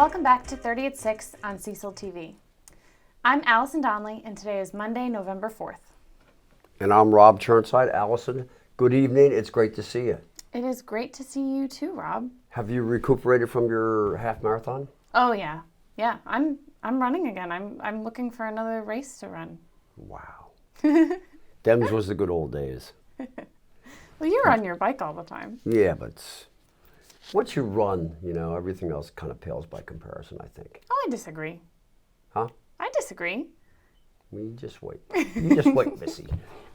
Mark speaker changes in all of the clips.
Speaker 1: Welcome back to 30 at 6 on Cecil TV. I'm Alison Donley, and today is Monday, November 4th.
Speaker 2: And I'm Rob Churnside. Allison, good evening. It's great to see you.
Speaker 1: It is great to see you too, Rob.
Speaker 2: Have you recuperated from your half marathon?
Speaker 1: Oh yeah. Yeah, I'm running again. I'm looking for another race to run.
Speaker 2: Wow. Dems was the good old days.
Speaker 1: Well, you're on your bike all the time.
Speaker 2: Yeah, but once you run, everything else kind of pales by comparison, I think.
Speaker 1: Oh, I disagree.
Speaker 2: Huh?
Speaker 1: I disagree.
Speaker 2: You just wait. You just wait, Missy.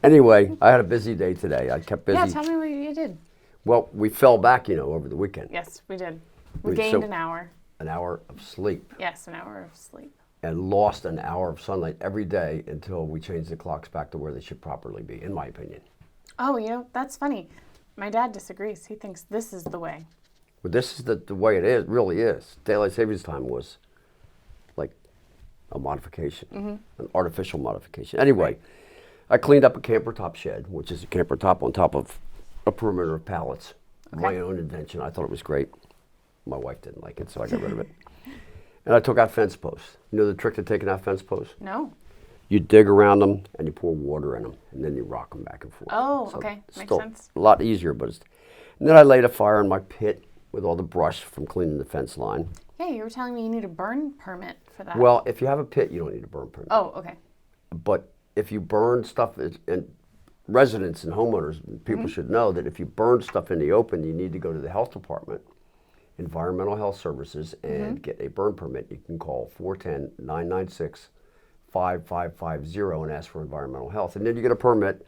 Speaker 2: Anyway, I had a busy day today. I kept busy.
Speaker 1: Yeah, tell me what you did.
Speaker 2: Well, we fell back, over the weekend.
Speaker 1: Yes, we did. We gained an hour.
Speaker 2: An hour of sleep.
Speaker 1: Yes, an hour of sleep.
Speaker 2: And lost an hour of sunlight every day until we changed the clocks back to where they should properly be, in my opinion.
Speaker 1: Oh, that's funny. My dad disagrees. He thinks this is the way.
Speaker 2: Well, this is the way it is, really is. Daylight savings time was like a modification, an artificial modification. Anyway,
Speaker 1: Right.
Speaker 2: I cleaned up a camper top shed, which is a camper top on top of a perimeter of pallets.
Speaker 1: Okay.
Speaker 2: My own invention. I thought it was great. My wife didn't like it, so I got rid of it. And I took out fence posts. You know the trick to taking out fence posts?
Speaker 1: No.
Speaker 2: You dig around them and you pour water in them, and then you rock them back and forth.
Speaker 1: Oh,
Speaker 2: So
Speaker 1: okay.
Speaker 2: it's
Speaker 1: Makes
Speaker 2: still
Speaker 1: sense.
Speaker 2: a lot easier, but it's... And then I laid a fire in my pit with all the brush from cleaning the fence line.
Speaker 1: Yeah, you were telling me you need a burn permit for that.
Speaker 2: Well, if you have a pit, you don't need a burn permit.
Speaker 1: Oh, okay.
Speaker 2: But if you burn stuff, and residents and homeowners, people should know that if you burn stuff in the open, you need to go to the health department, Environmental Health Services, and get a burn permit. You can call 410-996-5550 and ask for environmental health. And then you get a permit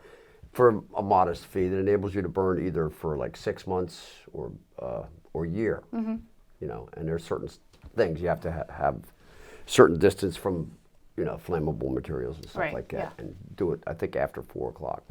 Speaker 2: for a modest fee that enables you to burn either for like 6 months or a year. And there's certain things you have to have certain distance from flammable materials and stuff
Speaker 1: Right,
Speaker 2: like that,
Speaker 1: yeah.
Speaker 2: and do it, I think, after 4 o'clock.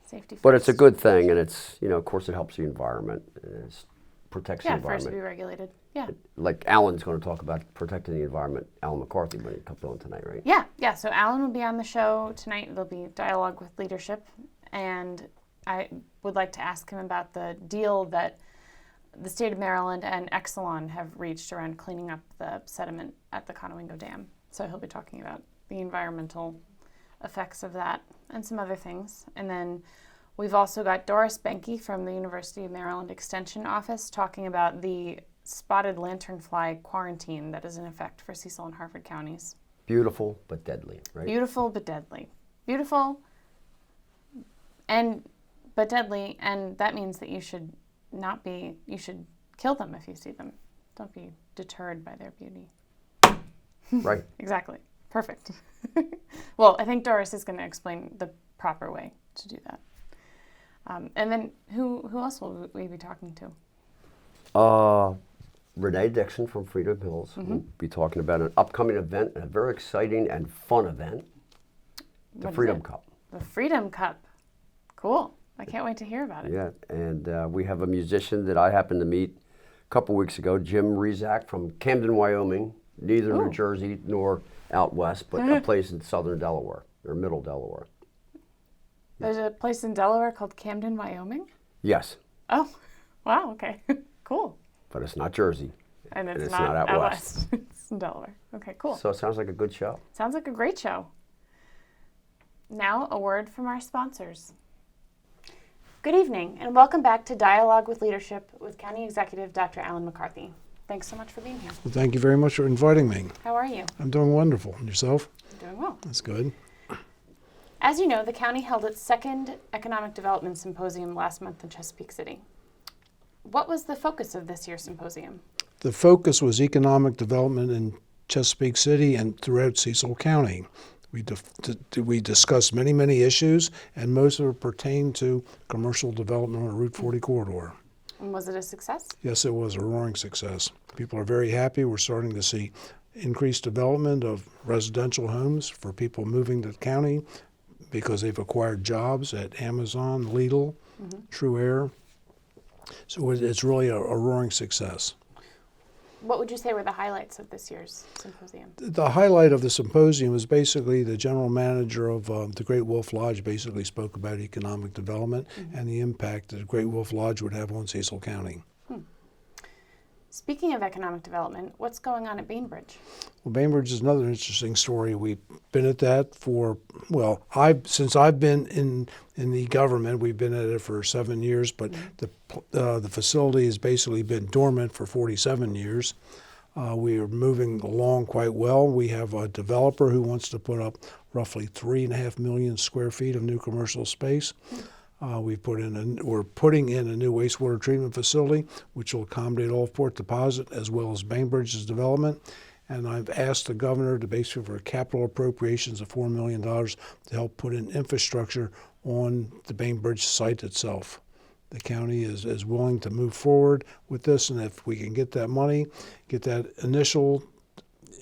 Speaker 1: Safety first.
Speaker 2: But it's a good thing, and it's, of course, it helps the environment, and it protects the
Speaker 1: Yeah, first to
Speaker 2: environment.
Speaker 1: be regulated. Yeah.
Speaker 2: Like Alan's going to talk about protecting the environment, Alan McCarthy, when he comes on tonight, right?
Speaker 1: Yeah. So Alan will be on the show tonight. There'll be dialogue with leadership, and I would like to ask him about the deal that the state of Maryland and Exelon have reached around cleaning up the sediment at the Conowingo Dam. So he'll be talking about the environmental effects of that and some other things. And then we've also got Doris Behnke from the University of Maryland Extension Office talking about the spotted lanternfly quarantine that is in effect for Cecil and Harford Counties.
Speaker 2: Beautiful but deadly, right?
Speaker 1: Beautiful but deadly. Beautiful but deadly, and that means that you should kill them if you see them. Don't be deterred by their beauty.
Speaker 2: Right.
Speaker 1: Exactly. Perfect. Well, I think Doris is going to explain the proper way to do that. And then who else will we be talking to?
Speaker 2: Rene Dixon from Freedom Hills will be talking about an upcoming event, a very exciting and fun event, the
Speaker 1: What is
Speaker 2: Freedom
Speaker 1: it?
Speaker 2: Cup.
Speaker 1: The Freedom Cup. Cool. I can't wait to hear about it.
Speaker 2: Yeah, and we have a musician that I happened to meet a couple weeks ago, Jim Rezak from Camden, Wyoming, neither
Speaker 1: Ooh.
Speaker 2: New Jersey nor out west, but a place in southern Delaware, or middle Delaware.
Speaker 1: There's a place in Delaware called Camden, Wyoming?
Speaker 2: Yes,
Speaker 1: Oh, wow, okay. Cool.
Speaker 2: but it's not Jersey.
Speaker 1: And it's,
Speaker 2: it's
Speaker 1: not
Speaker 2: not out
Speaker 1: out
Speaker 2: west.
Speaker 1: west. It's in Delaware. Okay, cool.
Speaker 2: So it sounds like a good show.
Speaker 1: Sounds like a great show. Now, a word from our sponsors. Good evening, and welcome back to Dialogue with Leadership with County Executive Dr. Alan McCarthy. Thanks so much for being here.
Speaker 3: Well, thank you very much for inviting me.
Speaker 1: How are you?
Speaker 3: I'm doing wonderful. And yourself?
Speaker 1: I'm doing well.
Speaker 3: That's good.
Speaker 1: As you know, the county held its second Economic Development Symposium last month in Chesapeake City. What was the focus of this year's symposium?
Speaker 3: The focus was economic development in Chesapeake City and throughout Cecil County. We discussed many issues, and most of it pertained to commercial development on the Route 40 corridor.
Speaker 1: And was it a success?
Speaker 3: Yes, it was a roaring success. People are very happy. We're starting to see increased development of residential homes for people moving to the county because they've acquired jobs at Amazon, Lidl, True Air. So it's really a roaring success.
Speaker 1: What would you say were the highlights of this year's symposium?
Speaker 3: The highlight of the symposium was basically the general manager of the Great Wolf Lodge basically spoke about economic development and the impact that the Great Wolf Lodge would have on Cecil County.
Speaker 1: Speaking of economic development, what's going on at Bainbridge?
Speaker 3: Well, Bainbridge is another interesting story. We've been at that for, well, since I've been in the government, we've been at it for 7 years, but the facility has basically been dormant for 47 years. We are moving along quite well. We have a developer who wants to put up roughly 3.5 million square feet of new commercial space. We're putting in a new wastewater treatment facility, which will accommodate all Port Deposit as well as Bainbridge's development. And I've asked the governor to basically for capital appropriations of $4 million to help put in infrastructure on the Bainbridge site itself. The county is willing to move forward with this, and if we can get that money, get that initial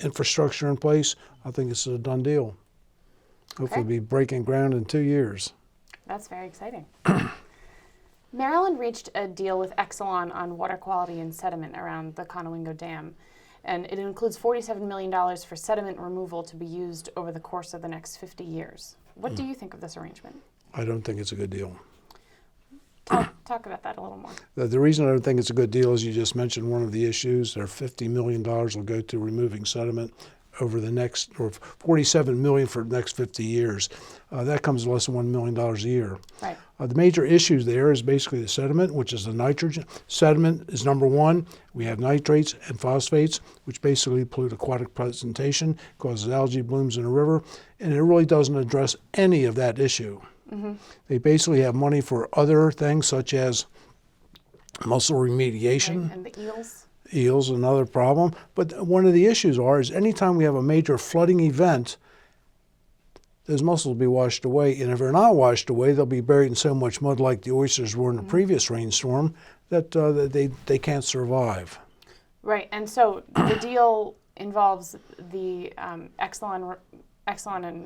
Speaker 3: infrastructure in place, I think it's a done deal. Hopefully be breaking ground in 2 years.
Speaker 1: That's very exciting. Maryland reached a deal with Exelon on water quality and sediment around the Conowingo Dam, and it includes $47 million for sediment removal to be used over the course of the next 50 years. What do you think of this arrangement?
Speaker 3: I don't think it's a good deal.
Speaker 1: Talk about that a little more.
Speaker 3: The reason I don't think it's a good deal is you just mentioned one of the issues. There $50 million will go to removing sediment over the next, or $47 million for the next 50 years. That comes to less than $1 million a year.
Speaker 1: Right.
Speaker 3: The major issues there is basically the sediment, which is the nitrogen. Sediment is number one. We have nitrates and phosphates, which basically pollute aquatic precipitation, causes algae blooms in the river, and it really doesn't address any of that issue. Mm-hmm. They basically have money for other things such as mussel remediation.
Speaker 1: Right. And the eels?
Speaker 3: Eels, another problem. But one of the issues is anytime we have a major flooding event, those mussels will be washed away. And if they're not washed away, they'll be buried in so much mud like the oysters were in the previous rainstorm that they can't survive.
Speaker 1: Right. And so the deal involves the Exelon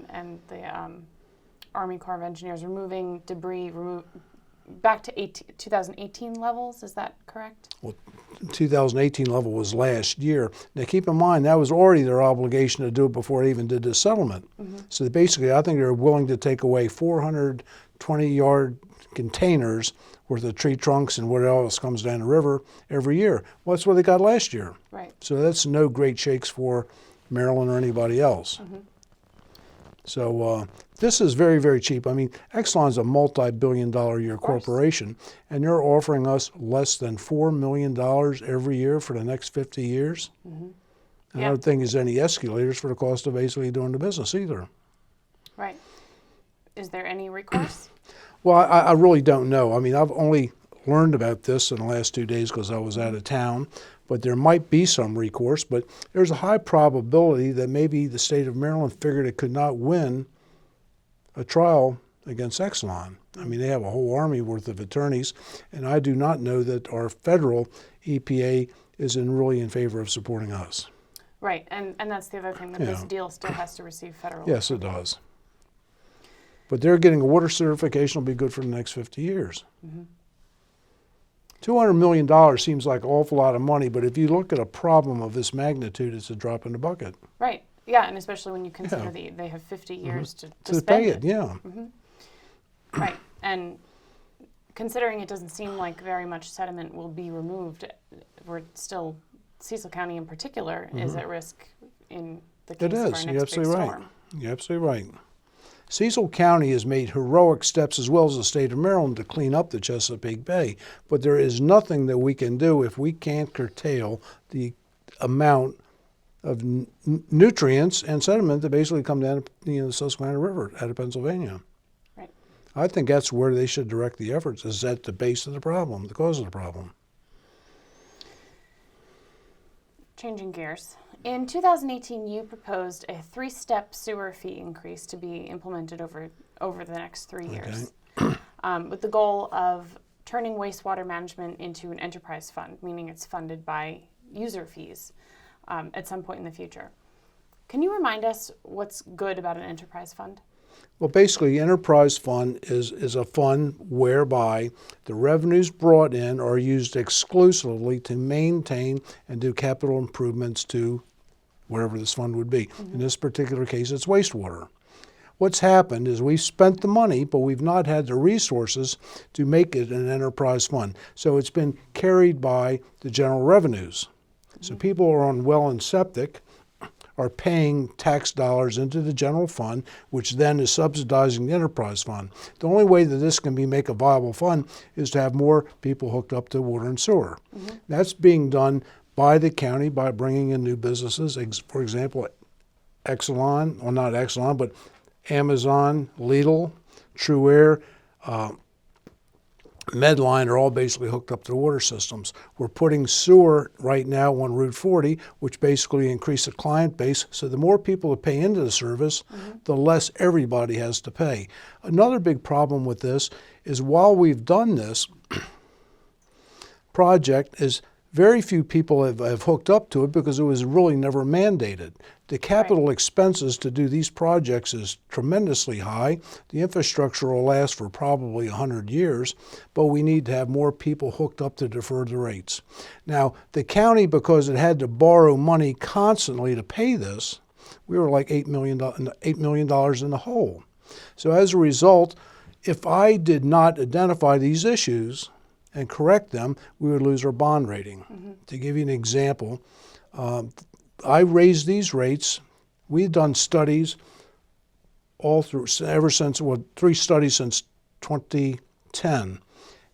Speaker 1: and the Army Corps of Engineers removing debris back to 2018 levels. Is that correct?
Speaker 3: Well, 2018 level was last year. Now keep in mind that was already their obligation to do it before they even did the settlement. Mm-hmm. So basically I think they're willing to take away 420-yard containers worth of tree trunks and what else comes down the river every year. Well, that's what they got last year.
Speaker 1: Right.
Speaker 3: So that's no great shakes for Maryland or anybody else. Mm-hmm. So this is very, very cheap. I mean, Exelon's a multi-billion-dollar a year corporation, and they're offering us less than $4 million every year for the next 50 years. Mm-hmm. And I don't think there's any escalators for the cost of basically doing the business either.
Speaker 1: Right. Is there any recourse?
Speaker 3: Well, I really don't know. I mean, I've only learned about this in the last 2 days because I was out of town. But there might be some recourse, but there's a high probability that maybe the state of Maryland figured it could not win a trial against Exelon. I mean, they have a whole army worth of attorneys, and I do not know that our federal EPA is really in favor of supporting us.
Speaker 1: Right, and that's the other thing, that this deal still has to receive federal.
Speaker 3: Yes, it does. But they're getting a water certification will be good for the next 50 years. Mm-hmm. $200 million seems like an awful lot of money, but if you look at a problem of this magnitude, it's a drop in the bucket.
Speaker 1: Right. Yeah, and especially when you consider they have 50 years to spend
Speaker 3: pay it. Yeah.
Speaker 1: Mm-hmm. Right. And considering it doesn't seem like very much sediment will be removed, we're still, Cecil County in particular, is at risk in the case of our next big storm.
Speaker 3: Right. You're absolutely right. Cecil County has made heroic steps, as well as the state of Maryland, to clean up the Chesapeake Bay. But there is nothing that we can do if we can't curtail the amount of nutrients and sediment that basically come down the Susquehanna River out of Pennsylvania.
Speaker 1: Right.
Speaker 3: I think that's where they should direct the efforts, is at the base of the problem, the cause of the problem.
Speaker 1: Changing gears. In 2018, you proposed a 3-step sewer fee increase to be implemented over the next 3 years, with the goal of turning wastewater management into an enterprise fund, meaning it's funded by user fees at some point in the future. Can you remind us what's good about an enterprise fund?
Speaker 3: Well, basically, enterprise fund is a fund whereby the revenues brought in are used exclusively to maintain and do capital improvements to wherever this fund would be. Mm-hmm. In this particular case, it's wastewater. What's happened is we've spent the money, but we've not had the resources to make it an enterprise fund. So it's been carried by the general revenues. So people who are on well and septic are paying tax dollars into the general fund, which then is subsidizing the enterprise fund. The only way that this can make a viable fund is to have more people hooked up to water and sewer. That's being done by the county by bringing in new businesses. For example, Exelon, well not Exelon, but Amazon, Lidl, True Air, Medline are all basically hooked up to the water systems. We're putting sewer right now on Route 40, which basically increases the client base. So the more people that pay into the service, the less everybody has to pay. Another big problem with this is while we've done this project is very few people have hooked up to it because it was really never mandated. The capital expenses to do these projects is tremendously high. The infrastructure will last for probably 100 years, but we need to have more people hooked up to defer the rates. Now, the county, because it had to borrow money constantly to pay this, we were like $8 million in the hole. So as a result, if I did not identify these issues and correct them, we would lose our bond rating. To give you an example, I raised these rates. We've done studies all through, ever since, 3 studies since 2010.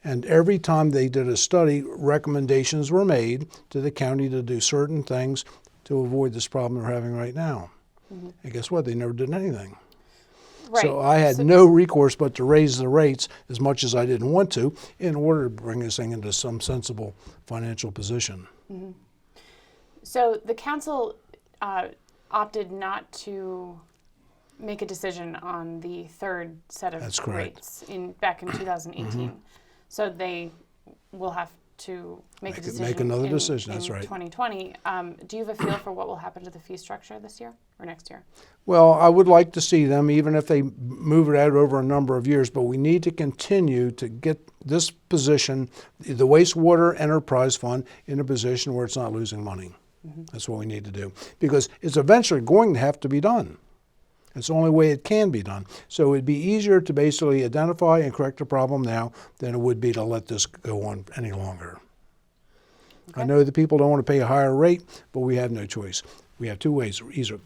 Speaker 3: And every time they did a study, recommendations were made to the county to do certain things to avoid this problem we're having right now. And guess what? They never did anything. So I had no recourse but to raise the rates as much as I didn't want to in order to bring this thing into some sensible financial position.
Speaker 1: So the council opted not to make a decision on the third set of rates back in 2018. So they will have to make a decision.
Speaker 3: Make another decision.
Speaker 1: In
Speaker 3: That's right.
Speaker 1: 2020. Do you have a feel for what will happen to the fee structure this year or next year?
Speaker 3: Well, I would like to see them, even if they move it out over a number of years, but we need to continue to get this position, the wastewater enterprise fund, in a position where it's not losing money. That's what we need to do, because it's eventually going to have to be done. It's the only way it can be done. So it'd be easier to basically identify and correct the problem now than it would be to let this go on any longer. I know the people don't want to pay a higher rate, but we have no choice. We have 2 ways: either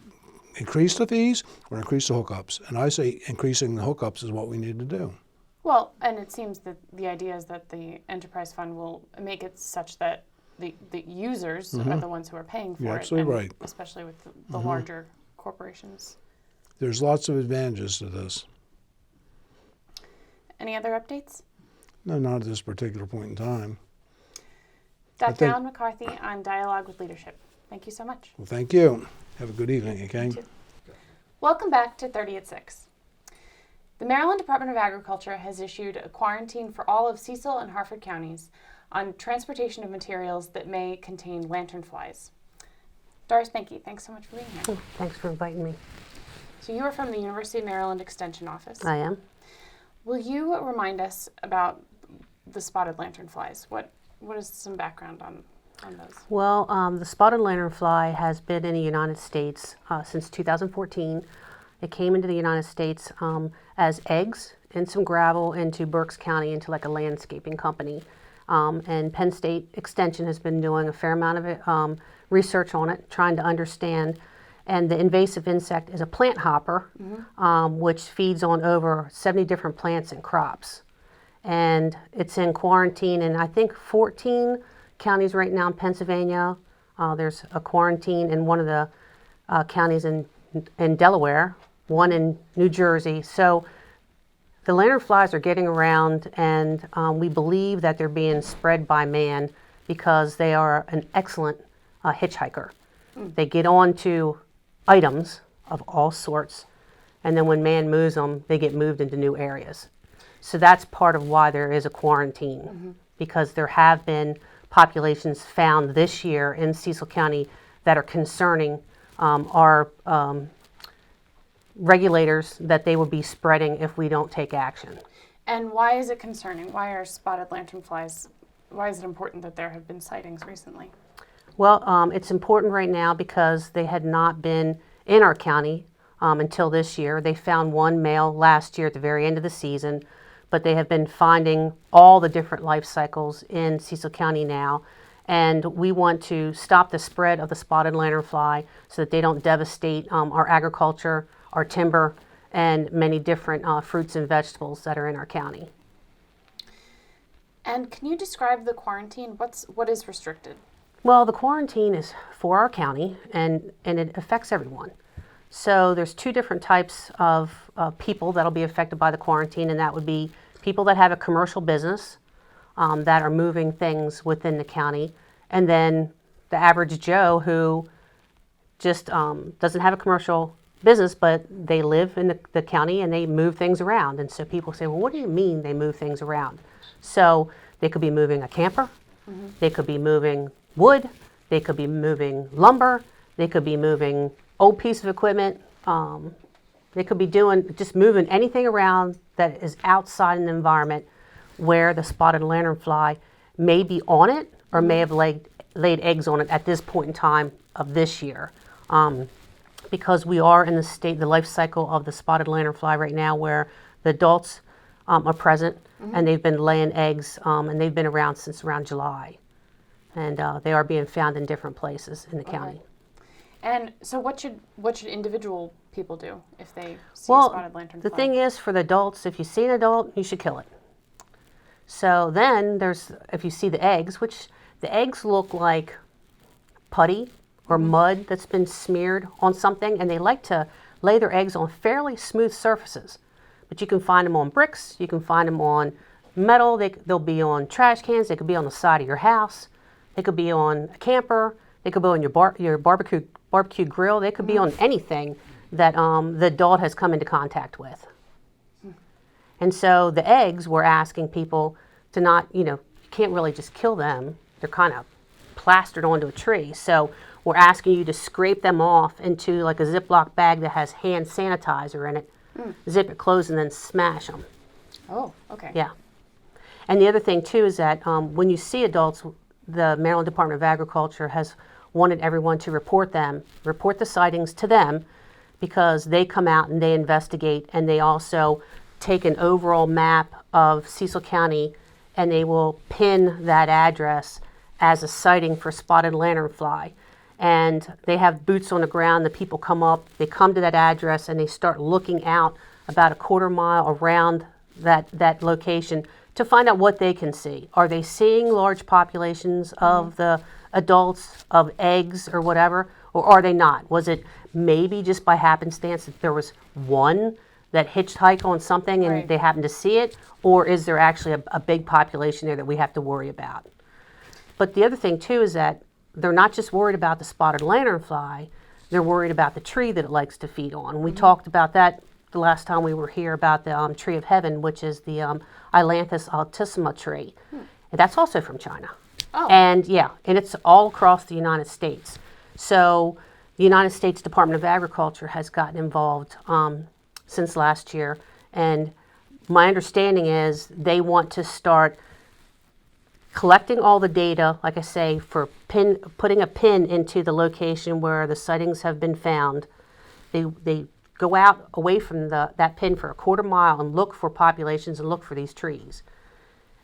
Speaker 3: increase the fees or increase the hookups. And I say increasing the hookups is what we need to do.
Speaker 1: Well, and it seems that the idea is that the enterprise fund will make it such that the users are the ones who are paying for it.
Speaker 3: You're absolutely right.
Speaker 1: Especially with the larger corporations.
Speaker 3: There's lots of advantages to this.
Speaker 1: Any other updates?
Speaker 3: No, not at this particular point in time.
Speaker 1: Dr. Alan McCarthy on Dialogue with Leadership. Thank you so much.
Speaker 3: Well, thank you. Have a good evening, okay?
Speaker 1: You too. Welcome back to 30 at 6. The Maryland Department of Agriculture has issued a quarantine for all of Cecil and Harford counties on transportation of materials that may contain lanternflies. Doris Behnke, thanks so much for being here.
Speaker 4: Thanks for inviting me.
Speaker 1: So you are from the University of Maryland Extension Office.
Speaker 4: I am.
Speaker 1: Will you remind us about the spotted lanternflies? What is some background on those?
Speaker 4: Well, the spotted lanternfly has been in the United States since 2014. It came into the United States as eggs in some gravel into Berks County into like a landscaping company. And Penn State Extension has been doing a fair amount of research on it, trying to understand. And the invasive insect is a plant hopper, which feeds on over 70 different plants and crops. And it's in quarantine in, I think, 14 counties right now in Pennsylvania. There's a quarantine in one of the counties in Delaware, one in New Jersey. So the lanternflies are getting around, and we believe that they're being spread by man because they are an excellent hitchhiker. They get onto items of all sorts, and then when man moves them, they get moved into new areas. So that's part of why there is a quarantine, because there have been populations found this year in Cecil County that are concerning our regulators that they will be spreading if we don't take action.
Speaker 1: And why is it concerning? Why are spotted lanternflies, why is it important that there have been sightings recently?
Speaker 4: Well, it's important right now because they had not been in our county until this year. They found one male last year at the very end of the season, but they have been finding all the different life cycles in Cecil County now. And we want to stop the spread of the spotted lanternfly so that they don't devastate our agriculture, our timber, and many different fruits and vegetables that are in our county.
Speaker 1: And can you describe the quarantine? What is restricted?
Speaker 4: Well, the quarantine is for our county, and it affects everyone. So there's two different types of people that'll be affected by the quarantine, and that would be people that have a commercial business that are moving things within the county, and then the average Joe who just doesn't have a commercial business, but they live in the county and they move things around. And so people say, well, what do you mean they move things around? So they could be moving a camper, they could be moving wood, they could be moving lumber, they could be moving old piece of equipment, they could be just moving anything around that is outside an environment where the spotted lanternfly may be on it or may have laid eggs on it at this point in time of this year. Because we are in the life cycle of the spotted lanternfly right now where the adults are present and they've been laying eggs and they've been around since around July. And they are being found in different places in the county.
Speaker 1: And so what should individual people do if they see a spotted lanternfly?
Speaker 4: The thing is, for the adults, if you see an adult, you should kill it. So then if you see the eggs, which the eggs look like putty or mud that's been smeared on something, and they like to lay their eggs on fairly smooth surfaces. But you can find them on bricks, you can find them on metal, they'll be on trash cans, they could be on the side of your house, they could be on a camper, they could be on your barbecue grill, they could be on anything that the adult has come into contact with. And so the eggs, we're asking people to not, you can't really just kill them. They're kind of plastered onto a tree. So we're asking you to scrape them off into like a Ziploc bag that has hand sanitizer in it, zip it closed, and then smash them.
Speaker 1: Oh, okay.
Speaker 4: Yeah. And the other thing, too, is that when you see adults, the Maryland Department of Agriculture has wanted everyone to report the sightings to them, because they come out and they investigate, and they also take an overall map of Cecil County and they will pin that address as a sighting for spotted lanternfly. And they have boots on the ground. The people come up, they come to that address, and they start looking out about a quarter mile around that location to find out what they can see. Are they seeing large populations of the adults, of eggs or whatever, or are they not? Was it maybe just by happenstance that there was one that hitchhiked on something and they happened to see it, or is there actually a big population there that we have to worry about? But the other thing too is that they're not just worried about the spotted lanternfly, they're worried about the tree that it likes to feed on. We talked about that the last time we were here, about the tree of heaven, which is the Ailanthus altissima tree. And that's also from China.
Speaker 1: Oh.
Speaker 4: And it's all across the United States. So the United States Department of Agriculture has gotten involved since last year. And my understanding is they want to start collecting all the data, like I say, for putting a pin into the location where the sightings have been found. They go out away from that pin for a quarter mile and look for populations and look for these trees.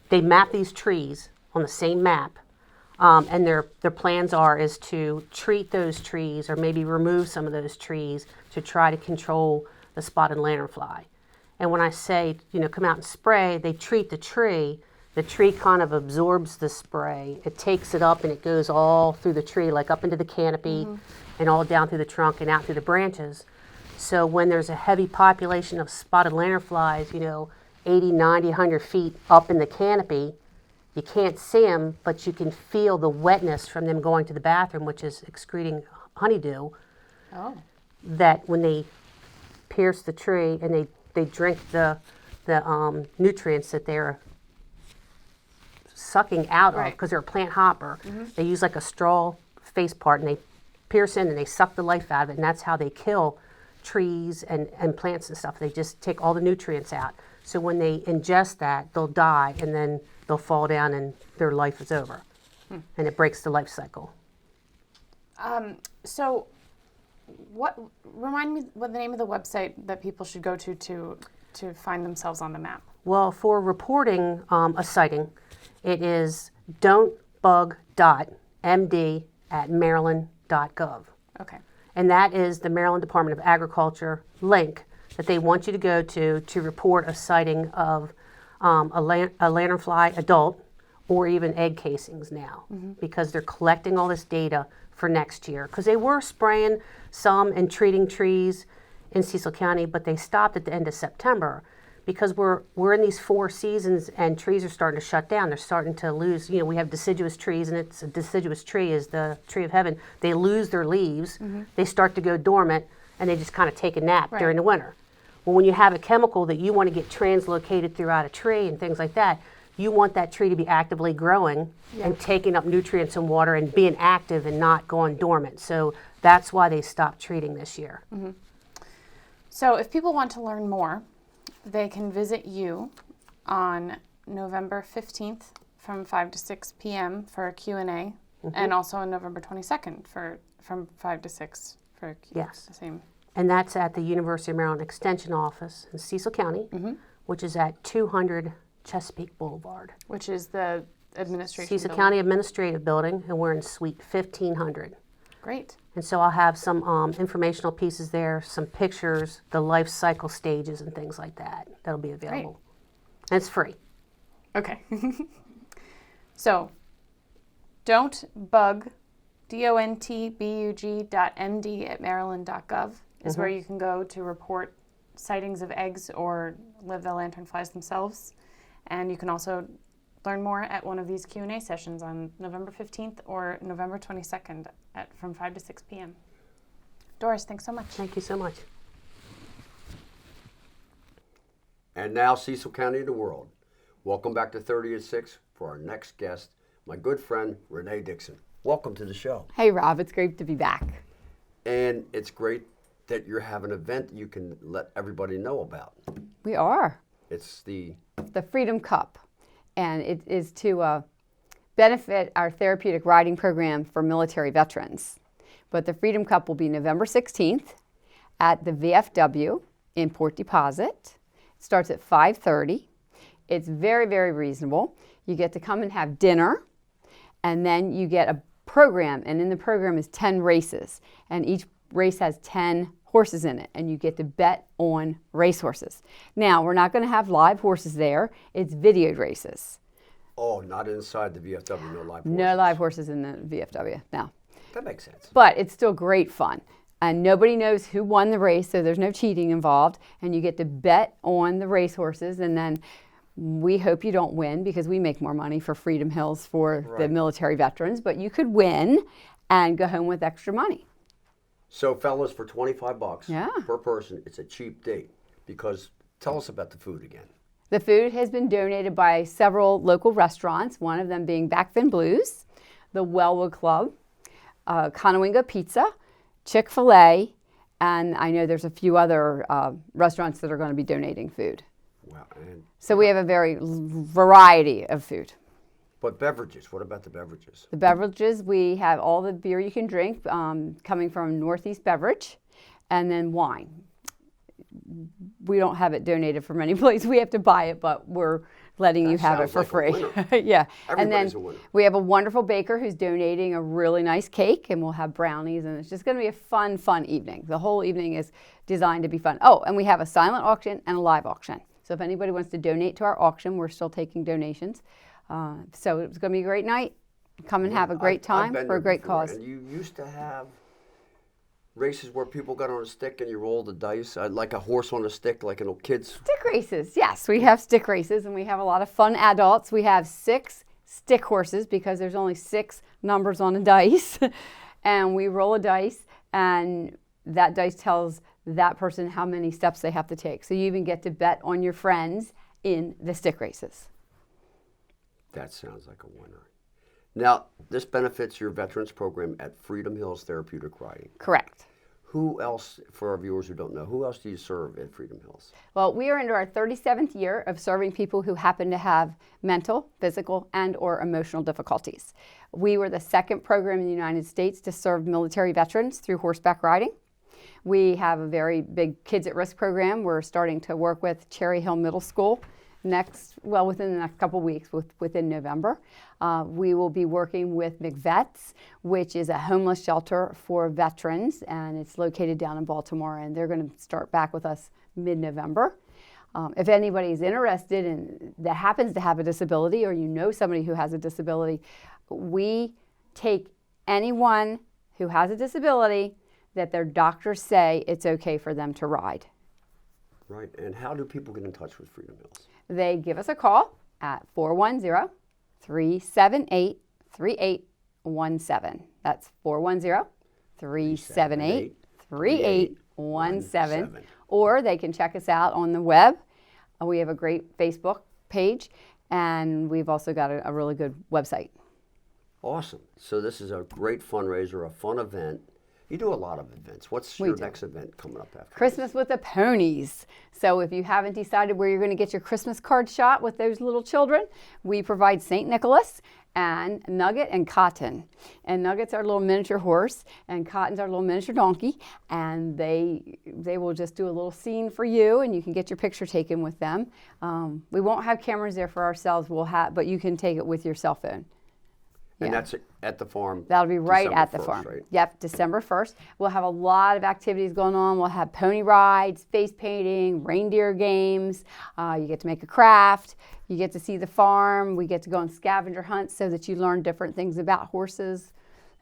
Speaker 4: They map these trees on the same map, and their plans is to treat those trees or maybe remove some of those trees to try to control the spotted lanternfly. And when I say, come out and spray, they treat the tree. The tree kind of absorbs the spray. It takes it up and it goes all through the tree, like up into the canopy and all down through the trunk and out through the branches. So when there's a heavy population of spotted lanternflies, 80, 90, 100 feet up in the canopy, you can't see them, but you can feel the wetness from them going to the bathroom, which is excreting honeydew.
Speaker 1: Oh.
Speaker 4: That when they pierce the tree and they drink the nutrients that they're sucking out of, because they're a plant hopper, they use like a straw face part and they pierce in and they suck the life out of it, and that's how they kill trees and plants and stuff. They just take all the nutrients out. So when they ingest that, they'll die and then they'll fall down and their life is over. And it breaks the life cycle.
Speaker 1: So remind me what the name of the website that people should go to find themselves on the map.
Speaker 4: Well, for reporting a sighting, it is don'tbug.ncbg.gov. md@maryland.gov.
Speaker 1: Okay.
Speaker 4: And that is the Maryland Department of Agriculture link that they want you to go to report a sighting of a lanternfly adult or even egg casings now, because they're collecting all this data for next year. Because they were spraying some and treating trees in Cecil County, but they stopped at the end of September because we're in these 4 seasons and trees are starting to shut down. They're starting to lose, we have deciduous trees, and it's a deciduous tree is the tree of heaven. They lose their leaves, they start to go dormant, and they just kind of take a nap during the winter. Well, when you have a chemical that you want to get translocated throughout a tree and things like that, you want that tree to be actively growing and taking up nutrients and water and being active and not going dormant. So that's why they stopped treating this year.
Speaker 1: So if people want to learn more, they can visit you on November 15th from 5 to 6 p.m. for a Q&A, and also on November 22nd from 5 to 6 for
Speaker 4: Yes.
Speaker 1: the same.
Speaker 4: And that's at the University of Maryland Extension Office in Cecil County, which is at 200 Chesapeake Boulevard.
Speaker 1: Which is the administration
Speaker 4: Cecil
Speaker 1: building.
Speaker 4: County Administrative Building, and we're in Suite 1500.
Speaker 1: Great.
Speaker 4: And so I'll have some informational pieces there, some pictures, the life cycle stages and things like that. That'll be available. And it's free.
Speaker 1: Okay. So, don't bug, dontbug.md@maryland.gov is where you can go to report sightings of eggs or live the lanternflies themselves. And you can also learn more at one of these Q&A sessions on November 15th or November 22nd from 5 to 6 p.m. Doris, thanks so much.
Speaker 4: Thank you so much.
Speaker 2: And now Cecil County and the world. Welcome back to 30 at 6 for our next guest, my good friend, Rene Dixon. Welcome to the show.
Speaker 5: Hey, Rob, it's great to be back.
Speaker 2: And it's great that you have an event you can let everybody know about.
Speaker 5: We are.
Speaker 2: It's the
Speaker 5: Freedom Cup, and it is to benefit our therapeutic riding program for military veterans. But the Freedom Cup will be November 16th at the VFW in Port Deposit. It starts at 5:30. It's very, very reasonable. You get to come and have dinner, and then you get a program, and in the program is 10 races, and each race has 10 horses in it, and you get to bet on racehorses. Now, we're not going to have live horses there. It's videoed races.
Speaker 2: Oh, not inside the VFW, no live horses.
Speaker 5: No live horses in the VFW, no.
Speaker 2: That makes sense.
Speaker 5: But it's still great fun. And nobody knows who won the race, so there's no cheating involved. And you get to bet on the racehorses, and then we hope you don't win because we make more money for Freedom Hills for the military veterans. But you could win and go home with extra money.
Speaker 2: So, fellas, for $25
Speaker 5: Yeah.
Speaker 2: per person, it's a cheap date. Because tell us about the food again.
Speaker 5: The food has been donated by several local restaurants, one of them being Backfin Blues, the Wellwood Club, Conowingo Pizza, Chick-fil-A, and I know there's a few other restaurants that are going to be donating food.
Speaker 2: Wow. And,
Speaker 5: So we have a variety of food.
Speaker 2: but beverages, what about the beverages?
Speaker 5: The beverages, we have all the beer you can drink coming from Northeast Beverage, and then wine. We don't have it donated from any place. We have to buy it, but we're letting you have it
Speaker 2: sounds
Speaker 5: for
Speaker 2: like
Speaker 5: free.
Speaker 2: a winner.
Speaker 5: Yeah. And
Speaker 2: Everybody's
Speaker 5: then
Speaker 2: a winner.
Speaker 5: we have a wonderful baker who's donating a really nice cake, and we'll have brownies, and it's just going to be a fun evening. The whole evening is designed to be fun. Oh, and we have a silent auction and a live auction. So if anybody wants to donate to our auction, we're still taking donations. So it's going to be a great night. Come and have a great
Speaker 2: I've
Speaker 5: time
Speaker 2: been
Speaker 5: for a
Speaker 2: there
Speaker 5: great
Speaker 2: before,
Speaker 5: cause.
Speaker 2: And you used to have races where people got on a stick and you rolled the dice, like a horse on a stick, like in kids.
Speaker 5: Stick races, yes, we have stick races, and we have a lot of fun adults. We have 6 stick horses because there's only 6 numbers on a dice, and we roll a dice, and that dice tells that person how many steps they have to take. So you even get to bet on your friends in the stick races.
Speaker 2: That sounds like a winner. Now, this benefits your veterans program at Freedom Hills Therapeutic Riding.
Speaker 5: Correct.
Speaker 2: Who else, for our viewers who don't know, who else do you serve at Freedom Hills?
Speaker 5: Well, we are into our 37th year of serving people who happen to have mental, physical, and or emotional difficulties. We were the second program in the United States to serve military veterans through horseback riding. We have a very big Kids at Risk program. We're starting to work with Cherry Hill Middle School within the next couple weeks, within November. We will be working with McVets, which is a homeless shelter for veterans, and it's located down in Baltimore, and they're going to start back with us mid-November. If anybody's interested in that happens to have a disability, or you know somebody who has a disability, we take anyone who has a disability that their doctors say it's okay for them to ride.
Speaker 2: Right. And how do people get in touch with Freedom Hills?
Speaker 5: They give us a call at 410-378-3817. That's 410-378-3817. Or they can check us out on the web. We have a great Facebook page, and we've also got a really good website.
Speaker 2: Awesome. So this is a great fundraiser, a fun event. You do a lot of events. What's your next event coming up after
Speaker 5: Christmas with the Ponies. So if you haven't decided where you're going to get your Christmas card shot with those little children, we provide St. Nicholas and Nugget and Cotton. And Nugget's our little miniature horse, and Cotton's our little miniature donkey. And they will just do a little scene for you, and you can get your picture taken with them. We won't have cameras there for ourselves, but you can take it with your cell phone.
Speaker 2: And that's at the farm?
Speaker 5: That'll be right
Speaker 2: December
Speaker 5: at the
Speaker 2: 1st,
Speaker 5: farm.
Speaker 2: right?
Speaker 5: Yep, December 1st. We'll have a lot of activities going on. We'll have pony rides, face painting, reindeer games. You get to make a craft. You get to see the farm. We get to go on scavenger hunts so that you learn different things about horses.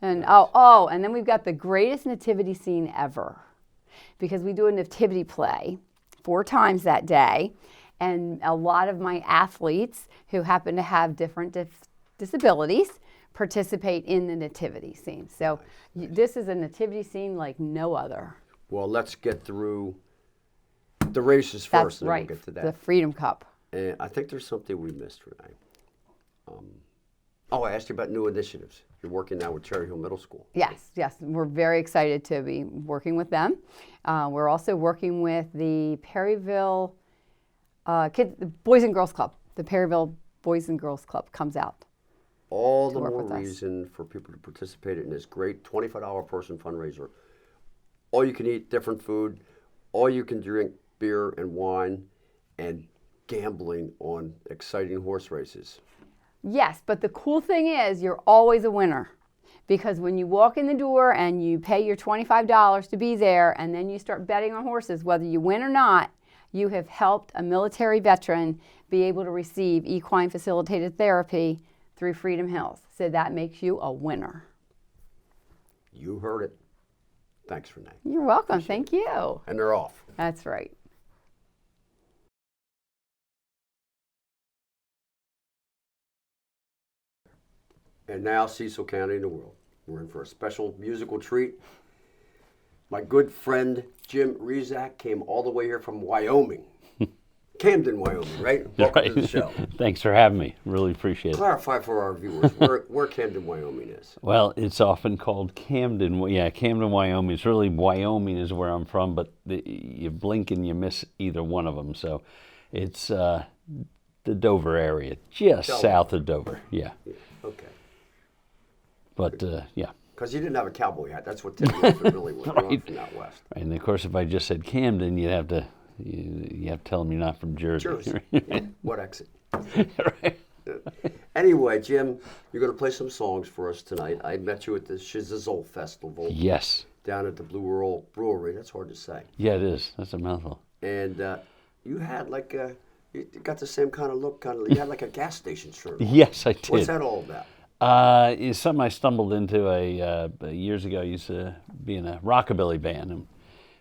Speaker 5: And and then we've got the greatest nativity scene ever, because we do a nativity play 4 times that day. And a lot of my athletes who happen to have different disabilities participate in the nativity scene. So this is a nativity scene like no other.
Speaker 2: Well, let's get through the races first, and
Speaker 5: right.
Speaker 2: then we'll get to that.
Speaker 5: The Freedom Cup.
Speaker 2: And I think there's something we missed, Rene. I asked you about new initiatives. You're working now with Cherry Hill Middle School.
Speaker 5: Yes. We're very excited to be working with them. We're also working with the Perryville the Boys and Girls Club. The Perryville Boys and Girls Club comes out.
Speaker 2: All the more reason for people to participate in this great $25 person fundraiser. All you can eat different food, all you can drink beer and wine, and gambling on exciting horse races.
Speaker 5: Yes, but the cool thing is you're always a winner, because when you walk in the door and you pay your $25 to be there, and then you start betting on horses, whether you win or not, you have helped a military veteran be able to receive equine facilitated therapy through Freedom Hills. So that makes you a winner.
Speaker 2: You heard it. Thanks, Rene.
Speaker 5: You're welcome. Thank you.
Speaker 2: And they're off.
Speaker 5: That's right.
Speaker 2: And now Cecil County and the world. We're in for a special musical treat. My good friend Jim Rezak came all the way here from Wyoming. Camden, Wyoming, right? Welcome to the show.
Speaker 6: Thanks for having me. Really appreciate it.
Speaker 2: Clarify for our viewers where Camden, Wyoming is.
Speaker 6: Well, it's often called Camden. Yeah, Camden, Wyoming. It's really Wyoming is where I'm from, but you blink and you miss either one of them. So it's the Dover area, just south of Dover. Yeah.
Speaker 2: Okay.
Speaker 6: But yeah.
Speaker 2: Because you didn't have a cowboy hat. That's what typically really went on from out west.
Speaker 6: Right. And of course, if I just said Camden, you'd have to tell them you're not from Jersey.
Speaker 2: What exit?
Speaker 6: Right.
Speaker 2: Anyway, Jim, you're going to play some songs for us tonight. I met you at the Cecil Festival.
Speaker 6: Yes.
Speaker 2: Down at the Blue Earl Brewery. That's hard to say.
Speaker 6: Yeah, it is. That's a mouthful.
Speaker 2: And you had you got the same kind of look. You had like a gas station shirt on.
Speaker 6: Yes, I did.
Speaker 2: What's that all about?
Speaker 6: It's something I stumbled into years ago. I used to be in a rockabilly band. And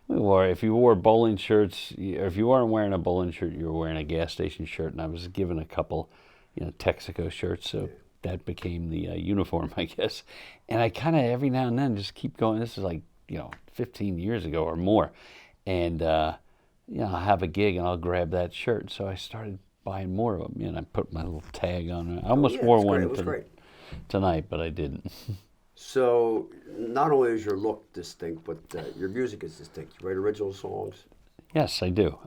Speaker 6: if you wore bowling shirts, or if you weren't wearing a bowling shirt, you were wearing a gas station shirt. And I was given a couple, Texaco shirts, so that became the uniform, I guess. And I kind of every now and then just keep going. This is 15 years ago or more. And I'll have a gig and I'll grab that shirt. So I started buying more of them. And I put my little tag on it. I almost wore one tonight, but I didn't.
Speaker 2: So not only is your look distinct, but your music is distinct. You write original songs?
Speaker 6: Yes, I do.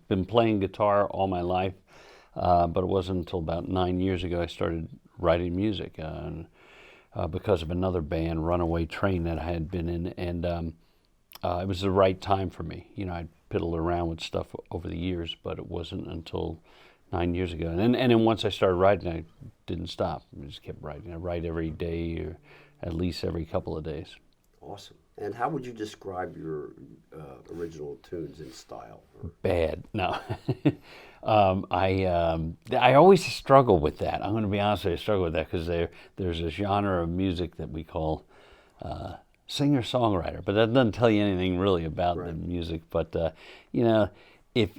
Speaker 6: Been playing guitar all my life, but it wasn't until about 9 years ago I started writing music because of another band, Runaway Train, that I had been in, and it was the right time for me. I'd piddled around with stuff over the years, but it wasn't until 9 years ago. And then once I started writing, I didn't stop. I just kept writing. I write every day or at least every couple of days.
Speaker 2: Awesome. And how would you describe your original tunes in style?
Speaker 6: Bad. No. I always struggle with that. I'm going to be honest with you, I struggle with that because there's a genre of music that we call singer-songwriter, but that doesn't tell you anything really about the music. But, you know, if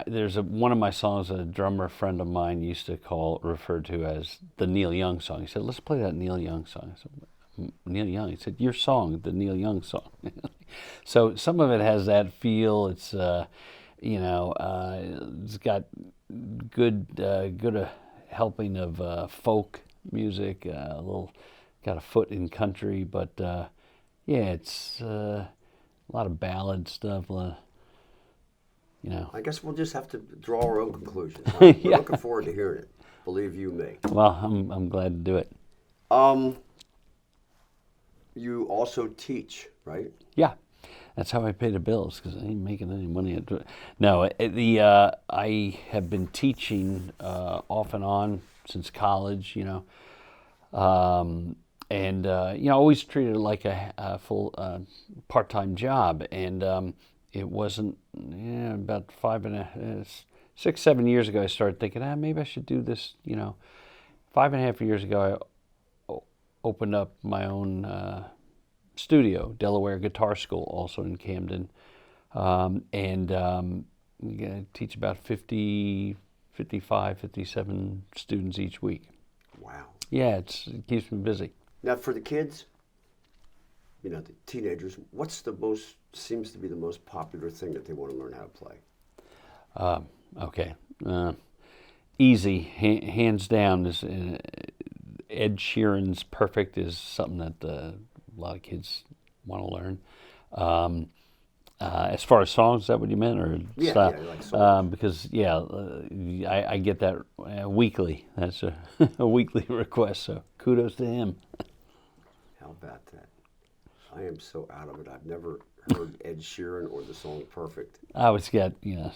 Speaker 6: there's one of my songs that a drummer friend of mine used to refer to as the Neil Young song. He said, let's play that Neil Young song. I said, Neil Young. He said, your song, the Neil Young song. So some of it has that feel. It's, you know, it's got good helping of folk music, got a foot in country, but yeah, it's a lot of ballad stuff, you know.
Speaker 2: I guess we'll just have to draw our own conclusions. Huh? We're looking forward to hearing it. Believe you me.
Speaker 6: Well, I'm glad to do it.
Speaker 2: You also teach, right?
Speaker 6: Yeah, that's how I pay the bills because I ain't making any money. No, I have been teaching off and on since college, you know, and you know, always treated it like a full part-time job, and it wasn't. Yeah, about 6, 7 years ago, I started thinking, maybe I should do this. You know, 5.5 years ago, I opened up my own studio, Delaware Guitar School, also in Camden, and I teach about 50, 55, 57 students each week.
Speaker 2: Wow.
Speaker 6: Yeah, it keeps me busy.
Speaker 2: Now, for the kids, you know, the teenagers, what's seems to be the most popular thing that they want to learn how to play?
Speaker 6: Okay. Easy, hands down, is Ed Sheeran's Perfect is something that a lot of kids want to learn. As far as songs, is that what you meant? Or style?
Speaker 2: Yeah, like songs.
Speaker 6: Because, I get that weekly. That's a weekly request, so kudos to him.
Speaker 2: How about that? I am so out of it. I've never heard Ed Sheeran or the song Perfect.
Speaker 6: I was got, you know,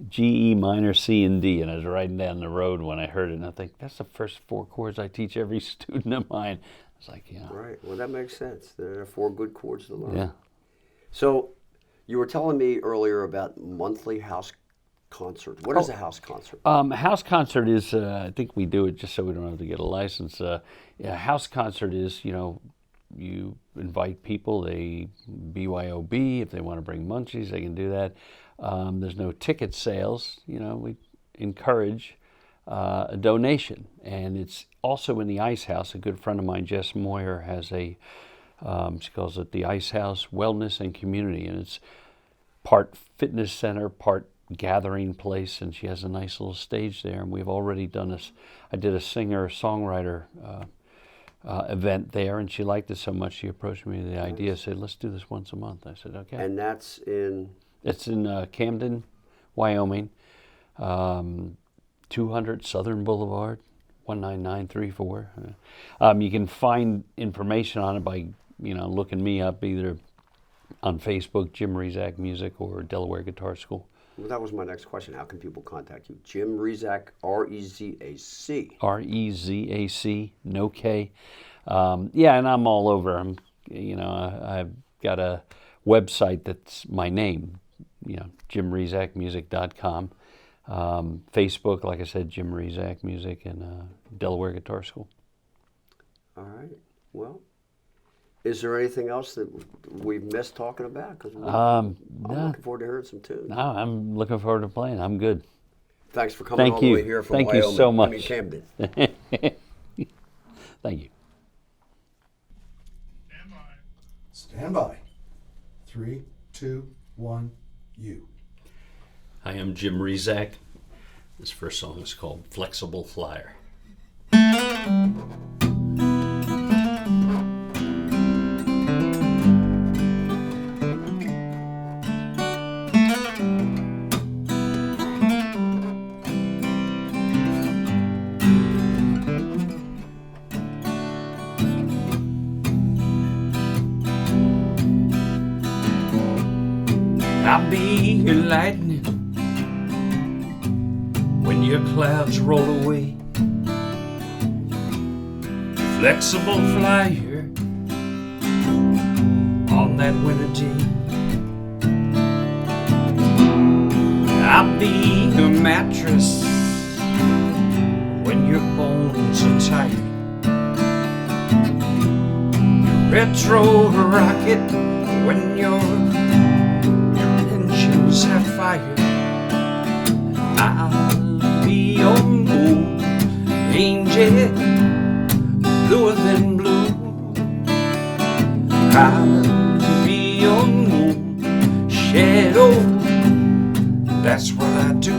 Speaker 6: G, E minor, C, and D, and I was riding down the road when I heard it, and I think, that's the first 4 chords I teach every student of mine. I was like, yeah.
Speaker 2: Right. Well, that makes sense. There are 4 good chords to learn.
Speaker 6: Yeah.
Speaker 2: So, you were telling me earlier about monthly house concert. What is a house concert?
Speaker 6: House concert is, I think we do it just so we don't have to get a license. House concert is, you know, you invite people, they BYOB, if they want to bring munchies, they can do that. There's no ticket sales, you know, we encourage a donation. And it's also in the Ice House. A good friend of mine, Jess Moyer, has she calls it the Ice House Wellness and Community, and it's part fitness center, part gathering place, and she has a nice little stage there. And we've already done I did a singer-songwriter event there, and she liked it so much she approached me with the idea, said, let's do this once a month. I said, okay.
Speaker 2: And that's in?
Speaker 6: It's in Camden, Wyoming, 200 Southern Boulevard, 19934. You can find information on it by, you know, looking me up either on Facebook, Jim Rezak Music, or Delaware Guitar School.
Speaker 2: Well, that was my next question. How can people contact you? Jim Rezak, R-E-Z-A-C.
Speaker 6: R-E-Z-A-C, no K. Yeah, and I'm all over. I've got a website that's my name, you know, jimrezakmusic.com. Facebook, like I said, Jim Rezak Music, and Delaware Guitar School.
Speaker 2: All right. Well, is there anything else that we've missed talking about? Because I'm looking forward to hearing some tunes.
Speaker 6: No, I'm looking forward to playing. I'm good.
Speaker 2: Thanks for coming all the way here from
Speaker 6: Thank
Speaker 2: Wyoming.
Speaker 6: you so much.
Speaker 2: I mean, Camden.
Speaker 6: Thank you.
Speaker 3: Stand by. 3, 2, 1, you.
Speaker 6: Hi, I'm Jim Rezak. This first song is called Flexible Flyer. I'll be your lightning
Speaker 7: when your clouds roll away. Flexible flyer on that winter day. I'll be your mattress when your bones are tired. Your retro rocket when your engines have fired. I'll be your moon angel, bluer than blue. I'll be your moon shadow. That's what I do.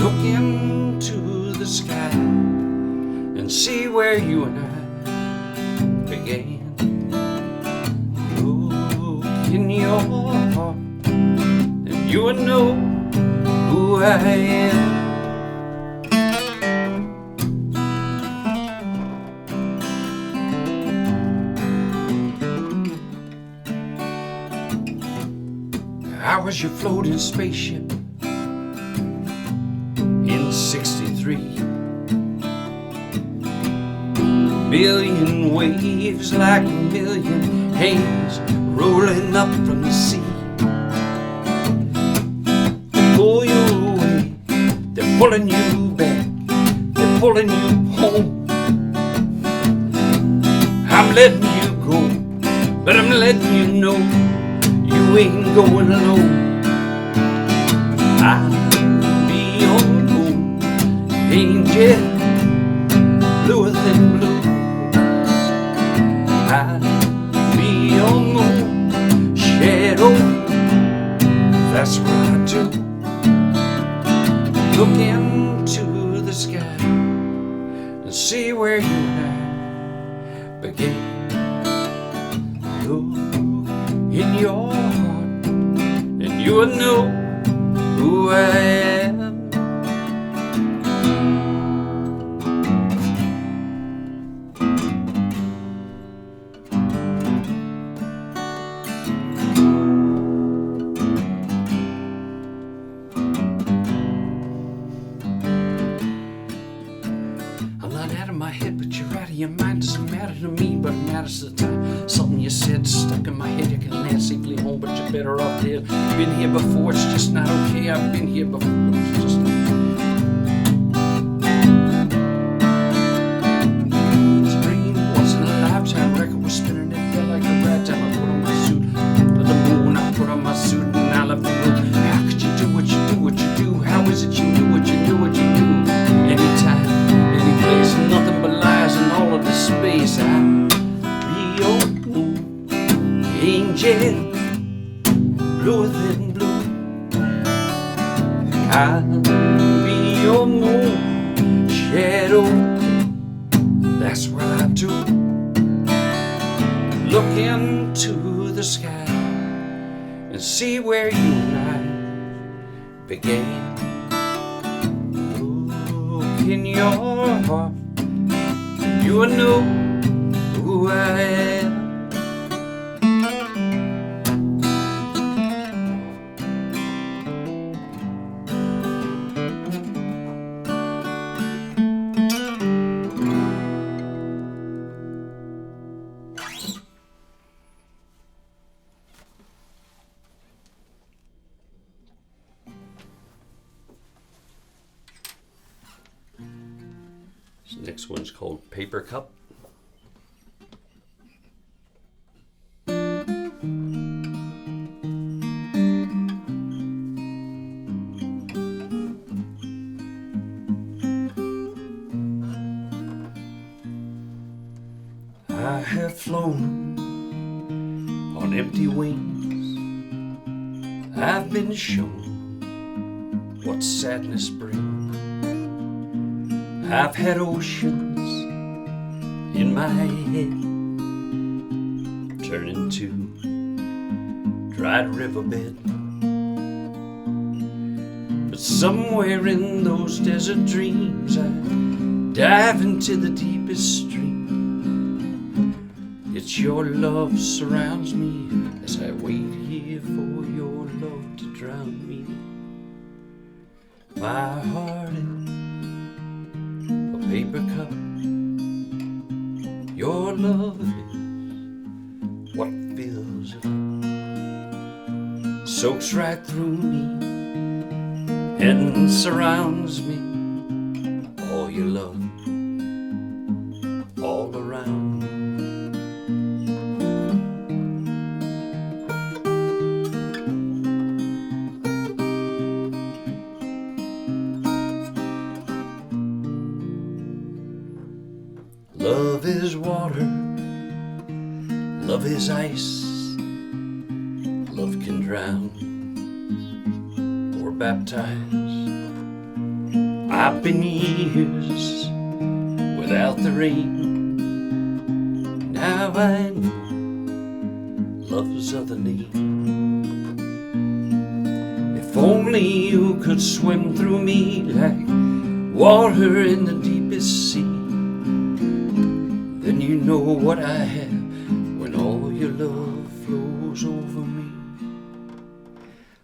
Speaker 7: Look into the sky and see where you and I began. Look in your heart and you will know who I am. I was your floating spaceship in '63. Million waves like a million hands rolling up from the sea. They pull you away, they're pulling you back, they're pulling you home. I'm letting you go, but I'm letting you know you ain't going alone. I'll be your moon angel, bluer than blue. I'll be your moon shadow. That's what I do. Look into the sky and see where you and I began. Look in your heart and you will know who I am. I'm not out of my head, but you're out of your mind. Doesn't matter to me, but it matters to the time. Something you said stuck in my head. You can land safely home, but you're better off dead. Been here before, it's just not okay. I've been here before, it's just not okay. Spring once in a lifetime record was spinning. It felt like the right time. I put on my suit, to the moon. I put on my suit and I left the room. How could you do what you do, what you do? How is it you knew what you knew, what you knew? Anytime, any place, nothing but lies in all of this space. I'll be your moon angel, bluer than blue. I'll be your moon shadow. That's what I do. Look into the sky and see where you and I began. Look in your heart and you will know who I am. This next one's called Paper Cup. I have flown on empty wings. I've been shown what sadness brings. I've had oceans in my head turn into dried riverbed. But somewhere in those desert dreams I dive into the deepest stream. It's your love surrounds me as I wait here for your love to drown me. My heart is a paper cup. Your love is what fills it up. Soaks right through me and surrounds me. All your love all around me. Love is water, love is ice, love can drown or baptize. I've been years without the rain, now I know love's other name. If only you could swim through me like water in the deepest sea, then you know what I have when all your love flows over me.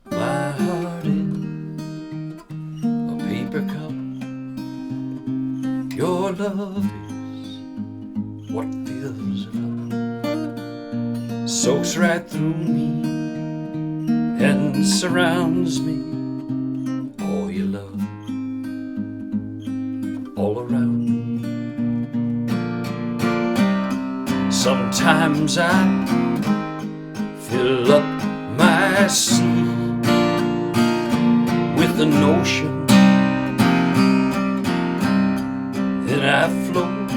Speaker 7: My heart is a paper cup. Your love is what fills it up. Soaks right through me and surrounds me. All your love all around me. Sometimes I fill up my sea with the notion, then I float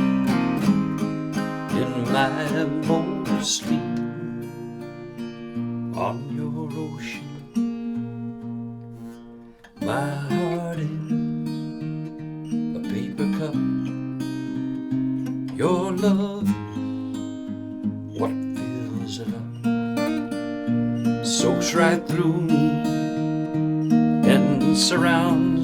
Speaker 7: in my boat of sleep on your ocean. My heart is a paper cup. Your love what fills it up, soaks right through me and surrounds